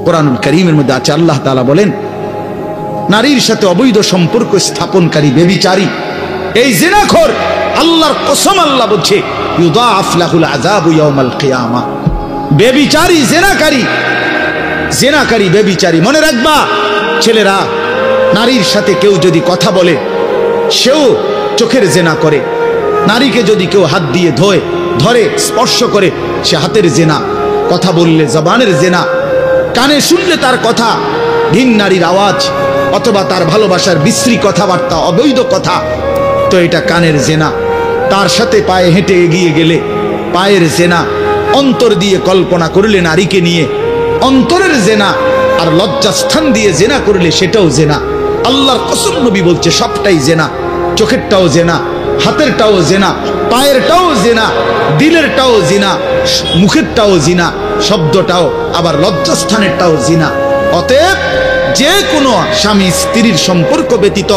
কোরআনুল কারীমের মধ্যে আছে, আল্লাহ তাআলা বলেন নারীর সাথে অবৈধ সম্পর্ক স্থাপনকারী ব্যভিচারী, এই জিনাখোর, আল্লাহর কসম আল্লাহ বলছে ইউদাআফ লাহুল আযাবু ইয়াউমাল কিয়ামা। ব্যভিচারী, জিনাকারী ব্যভিচারী। মনে রাখবা ছেলেরা, নারীর সাথে কেউ যদি কথা বলে সেও চোখের জিনা করে। নারীকে যদি কেউ হাত দিয়ে ধরে স্পর্শ করে সে হাতের জিনা। কথা বললে জবানের জিনা, কানে শুনলে তার কথা ভিন নারীর আওয়াজ অথবা তার ভালোবাসার বিশ্রী কথাবার্তা, অবৈধ কথা, তো এটা কানের জিনা। তার সাথে পায়ে হেঁটে এগিয়ে গেলে পায়ের জিনা। অন্তর দিয়ে কল্পনা করলে নারীকে নিয়ে অন্তরের জিনা। আর লজ্জাস্থান দিয়ে জিনা করলে সেটাও জিনা। আল্লাহর কসম নবী বলছে সবটাই জিনা। চোখেরটাও জিনা, হাতেরটাও জিনা, পায়েরটাও জিনা, দিলেরটাও জিনা, মুখেরটাও জিনা, শব্দটাও, আবার লজ্জাস্থানেরটাও জিনা। অতএব যে কোনো স্বামী স্ত্রীর সম্পর্ক ব্যতীত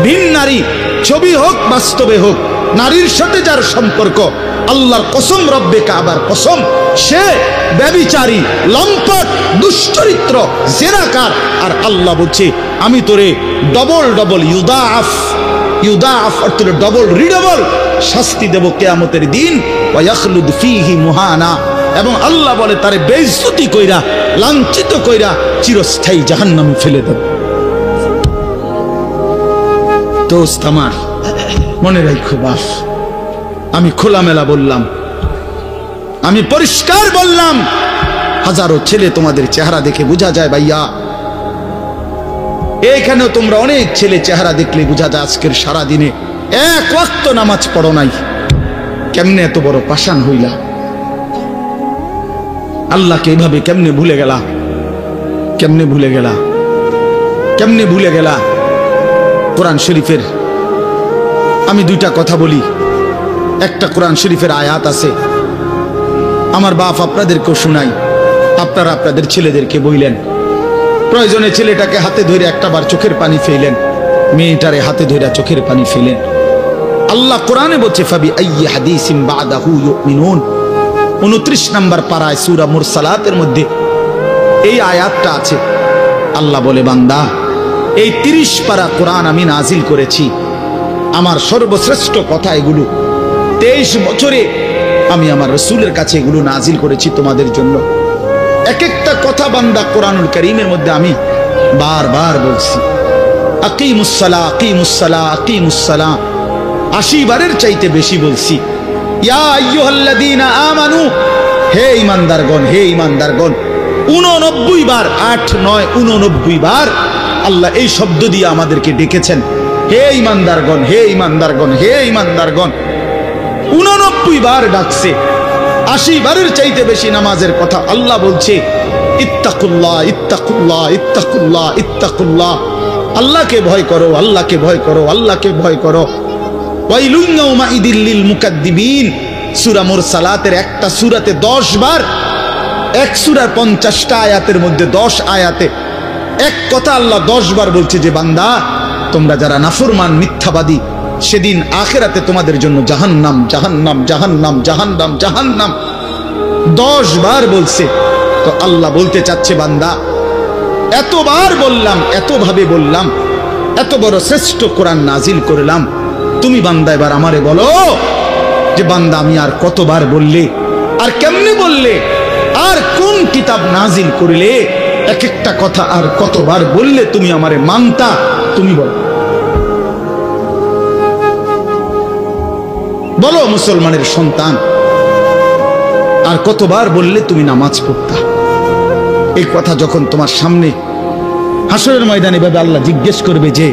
ভিন নারী, ছবি হোক বাস্তবে হোক, নারীর সাথে যার সম্পর্ক, আল্লাহর কসম, রব্বে কাবার কসম, সে ব্যভিচারী, লম্পট, দুশ্চরিত্র, জিনাকার। আর আল্লাহ বলছে আমি তোরে ডবল ইউদাআফ অর্থাৎ ডবল রিডবল শাস্তি দেব কিয়ামতের দিন। ওয়া ইয়াখলুদ ফীহি মুহানা, এবং আল্লাহ বলে তারে বেইজ্জতি কইরা, লাঞ্ছিত কইরা চিরস্থায়ী জাহান্নামে ফেলে দেব। দোস্ত আমার, মনে রাখো বাপ, আমি খোলামেলা বললাম, আমি পরিষ্কার বললাম। হাজারো ছেলে তোমাদের চেহারা দেখে বোঝা যায় ভাইয়া। এইখানেও তোমরা অনেক ছেলে চেহারা দেখলে বোঝা যায় আজকের সারা দিনে এক ওয়াক্ত নামাজ পড়ো নাই। কেমনে এত বড় পাষাণ হইলা? আল্লাহকে এইভাবে কেমনে ভুলে গেলা? কেমনে ভুলে গেলা? কোরআন শরীফের আমি দুইটা কথা বলি। একটা কোরআন শরীফের আয়াত আছে, আমার বাপ আপনাদেরকেও শোনাই, আপনারা আপনাদের ছেলেদেরকে বইলেন। প্রয়োজনে ছেলেটাকে হাতে ধরে একটাবার চোখের পানি ফেলেন, মেয়েটারে হাতে ধরে চোখের পানি ফেলেন। আল্লাহ কোরআনে বলছে ফাবি আইয়ি হাদিসিন বাদাহু ইউমিনুন। 29 নম্বর পারায় সূরা মুরসালাতের মধ্যে এই আয়াতটা আছে। আল্লাহ বলে বান্দা, এই 30 পারা কোরআন আমি নাজিল করেছি, আমার সর্বশ্রেষ্ঠ কথা এগুলো। 23 বছরে আমি আমার রাসূলের কাছে এগুলো নাজিল করেছি তোমাদের জন্য। এক একটা কথা বান্দা কোরআনুল কারীমের মধ্যে আমি বারবার বলছি, আকিমুসসালাহ আকিমুসসালাহ আকিমুসসালাহ 80 বারের চাইতে বেশি বলছি। ইয়া আইয়ুহাল্লাযীনা আমানু, হে ঈমানদারগণ, হে ঈমানদারগণ, 89 বার, 8 9 89 বার আল্লাহ এই শব্দ দিয়ে আমাদেরকে ডেকেছেন। হে ঈমানদারগণ, হে ঈমানদারগণ, হে ঈমানদারগণ, 89 বার ডাকছে। 80 বারের চাইতে বেশি নামাজের কথা আল্লাহ বলছে ইত্তাকুল্লাহ ইত্তাকুল্লাহ ইত্তাকুল্লাহ ইত্তাকুল্লাহ। আল্লাহকে ভয় করো, আল্লাহকে ভয় করো, আল্লাহকে ভয় করো। ওয়াইলুন ইয়াউমাইদিল লিল মুকাদ্দিবিন, সূরা মুরসালাতের একটা সূরাতে 10 বার, এক সূরার 50টা আয়াতের মধ্যে 10 আয়াতে এক কথা আল্লাহ 10 বার বলছে যে বান্দা তোমরা যারা নাফরমান, মিথ্যাবাদী, সেদিন আখিরাতে তোমাদের জন্য জাহান্নাম জাহান্নাম জাহান্নাম জাহান্নাম জাহান্নাম 10 বার বলছে। তো আল্লাহ বলতে চাচ্ছে বান্দা, এতবার বললাম, এতভাবে বললাম, এত বড় শ্রেষ্ঠ কোরআন নাজিল করলাম, তুমি বান্দা এবার আমারে বলো যে বান্দা আমি আর কতবার বললে, আর কেমনে বললে, আর কোন কিতাব নাজিল করলে, এক একটা কথা আর কতবার বললে তুমি আমারে মানতা, তুমি বলো। বলো মুসলমানের সন্তান, আর কতবার বললে তুমি নামাজ পড়তা? এই কথা যখন তোমার সামনে হাসরের ময়দানে ভাবে আল্লাহ জিজ্ঞেস করবে যে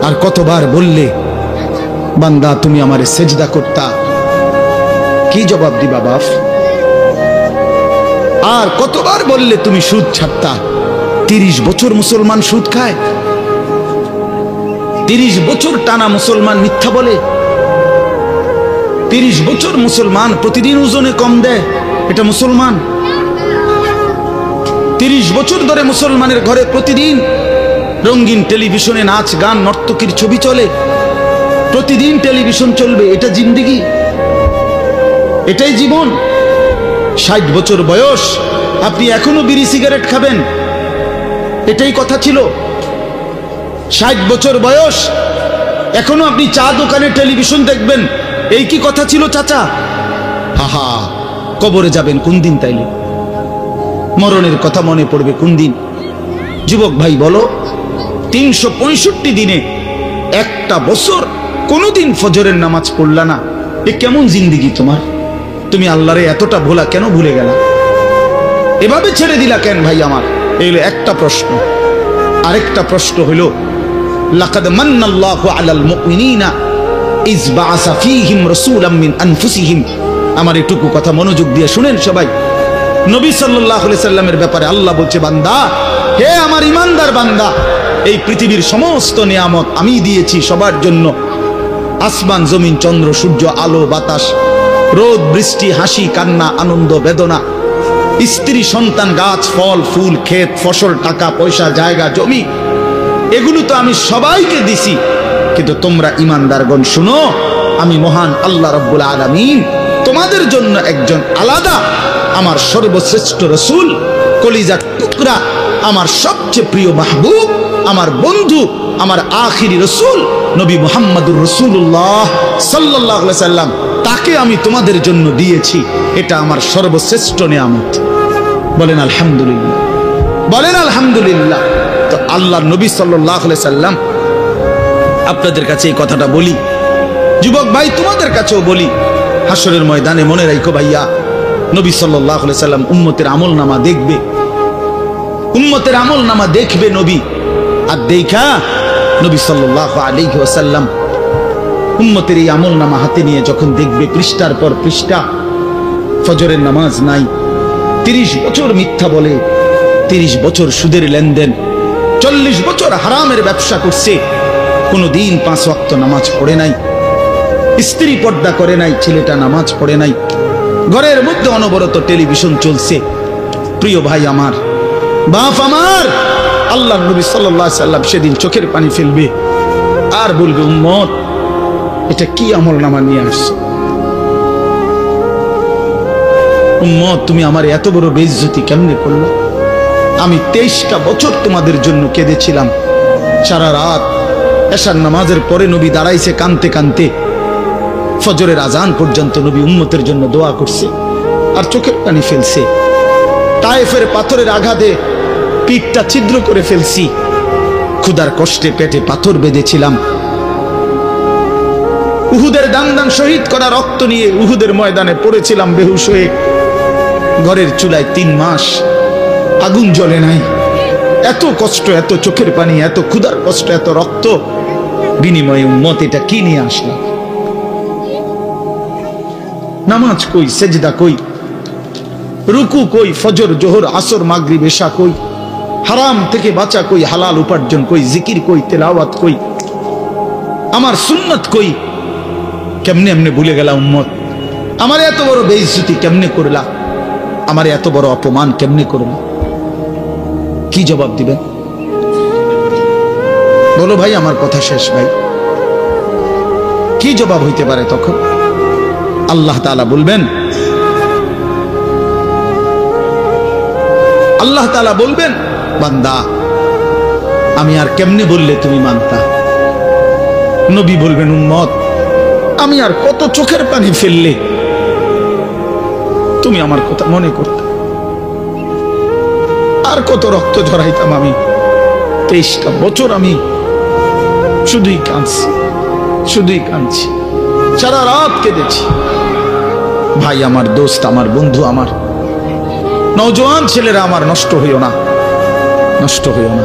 আর কতবার বললে বান্দা তুমি আমারে সেজদা করতা, কি জবাব দিবা বাপ? আর কতবার বললে তুমি সুদ ছাড়তা? 30 বছর মুসলমান সুদ খায়, 30 বছর টানা মুসলমান মিথ্যা বলে, 30 বছর মুসলমান প্রতিদিন ওজনে কম দেয়, এটা মুসলমান? 30 বছর ধরে মুসলমানের ঘরে প্রতিদিন রঙিন টেলিভিশনে নাচ গান নর্তকীর ছবি চলে, প্রতিদিন টেলিভিশন চলবে, এটা জিন্দেগি? এটাই জীবন? 60 বছর বয়স আপনি এখনো বিড়ি সিগারেট খাবেন? এটাই কথা ছিল? 60 বছর বয়স, এখনো আপনি চা দোকানে টেলিভিশন দেখবেন, এই কি কথা ছিল চাচা? হাহা, কবরে যাবেন কোন দিন তাইলে? মরণের কথা মনে পড়বে কোন দিন? যুবক ভাই বলো, 365 দিনে একটা বছর কোনদিন ফজরের নামাজ পড়লা না, এ কেমন জিন্দিগি তোমার? তুমি আল্লাহরে এতটা ভোলা কেন ভুলে গেলা? এভাবে ছেড়ে দিলা কেন ভাই আমার? এই হলো একটা প্রশ্ন। আরেকটা প্রশ্ন হলো, লাকাদ মান্নাল্লাহু আলাল মুমিনিনা ইজ বাআসা ফীহিম রাসূলাম মিন আনফুসিহিম। আমার এটুকু কথা মনোযোগ দিয়ে শুনেন সবাই। নবী সাল্লাল্লাহু আলাইহি সাল্লামের ব্যাপারে আল্লাহ বলছে, বান্দা, হে আমার ইমানদার বান্দা, এই পৃথিবীর সমস্ত নিয়ামত আমি দিয়েছি সবার জন্য। আসমান, জমিন, চন্দ্র, সূর্য, আলো, বাতাস, রোদ, বৃষ্টি, হাসি, কান্না, আনন্দ, বেদনা, স্ত্রী, সন্তান, গাছ, ফল, ফুল, ক্ষেত, ফসল, টাকা পয়সা, জায়গা, জমি, এগুলো তো আমি সবাইকে দিছি। কিন্তু তোমরা ইমানদারগণ শুনো, আমি মহান আল্লাহ রাব্বুল আলামিন তোমাদের জন্য একজন আলাদা আমার সর্বশ্রেষ্ঠ রাসূল, কলিজার টুকরা, আমার সবচেয়ে প্রিয় মাহবুব, আমার বন্ধু, আমার আখিরি রাসূল নবী মুহাম্মদুর রাসূলুল্লাহ সাল্লাল্লাহু আলাইহি সাল্লাম, তাকে আমি তোমাদের জন্য দিয়েছি। এটা আমার সর্বশ্রেষ্ঠ নিয়ামত। বলেন আলহামদুলিল্লাহ, বলেন আলহামদুলিল্লাহ। তো আল্লাহর নবী সাল্লাল্লাহু আলাইহি সাল্লাম, আপনাদের কাছে এই কথাটা বলি, যুবক ভাই তোমাদের কাছেও বলি, হাসরের ময়দানে মনে রাখো ভাইয়া, নবী সাল্লাল্লাহু আলাইহি সাল্লাম উম্মতের আমলনামা দেখবে, উম্মতের আমলনামা দেখবে নবী। আর দেখা নবী সাল্লাল্লাহু আলাইহি ওয়াসাল্লাম উম্মতের এই আমলনামা হাতে নিয়ে যখন দেখবে, পৃষ্ঠার পর পৃষ্ঠা, ফজরের নামাজ নাই, 30 বছর মিথ্যা বলে, 30 বছর সুদের লেনদেন, 40 বছর হারামের ব্যবসা করছে, কোনদিন 5 ওয়াক্ত নামাজ পড়ে নাই, স্ত্রী পর্দা করে নাই, ছেলেটা নামাজ পড়ে নাই, ঘরের মধ্যে অনবরত টেলিভিশন চলছে। প্রিয় ভাই আমার, বাপ আমার, আল্লাহর নবী সাল্লাল্লাহু আলাইহি সাল্লাম সেদিন চোখের পানি ফেলবে আর বলবে, উম্মত, এটা কি আমলনামা নিয়ে আসছে? উম্মত, তুমি আমার এত বড় বেইজ্জতি কেমনে করলে? আমি 23টা বছর তোমাদের জন্য কেঁদেছিলাম। সারা রাত এশার নামাজের পরে নবী দাঁড়াইছে কানতে কানতে, ফজরের আজান পর্যন্ত নবী উম্মতের জন্য দোয়া করছে আর চোখের পানি ফেলছে। তায়েফের পাথরের আঘাতে পিঠটা ছিদ্র করে ফেলছি, ক্ষুধার কষ্টে পেটে পাথর বেঁধেছিলাম। উহুদের দান দান শহীদ করা রক্ত নিয়ে উহুদের ময়দানে পড়েছিলাম বেহুশ হয়ে। ঘরের চুলায় 3 মাস আগুন জ্বলে নাই। এত কষ্ট, এত চোখের পানি, এত ক্ষুধার কষ্ট, এত রক্ত, বিনিময়ে উম্মত এটা কি নিয়ে আসলাম? নামাজ কই, সেজদা কই, রুকু কই, ফজর, জোহর, আসর, মাগরিব, এশা কই, হারাম থেকে বাঁচা কই, হালাল উপার্জন কই, জিকির কই, তেলাওয়াত কই, আমার সুন্নাত কই? কেমনে এমনে ভুলে গেলা উম্মত? আমার এত বড় বেইজ্জতি কেমনে করলা? আমার এত বড় অপমান কেমনে করলা? কি জবাব দিবেন বলো ভাই? আমার কথা শেষ ভাই। কি জবাব হইতে পারে তখন? আল্লাহ তাআলা বলবেন, আল্লাহ তাআলা বলবেন, বান্দা, আমি আর কেমনে বললে তুমি মানতা? নবী বলবেন, উম্মত, আমি আর কত চোখের পানি ফেললে তুমি আমার কথা মনে করতে? আর কত রক্ত ঝরাইতাম আমি? 23টা বছর আমি শুধুই কাঁদছি, শুধুই কাঁদছি, সারা রাত কেঁদেছি। ভাই আমার, দোস্ত আমার, বন্ধু আমার, নওজোয়ান ছেলেরা আমার, নষ্ট হইও না, নষ্ট হইও না।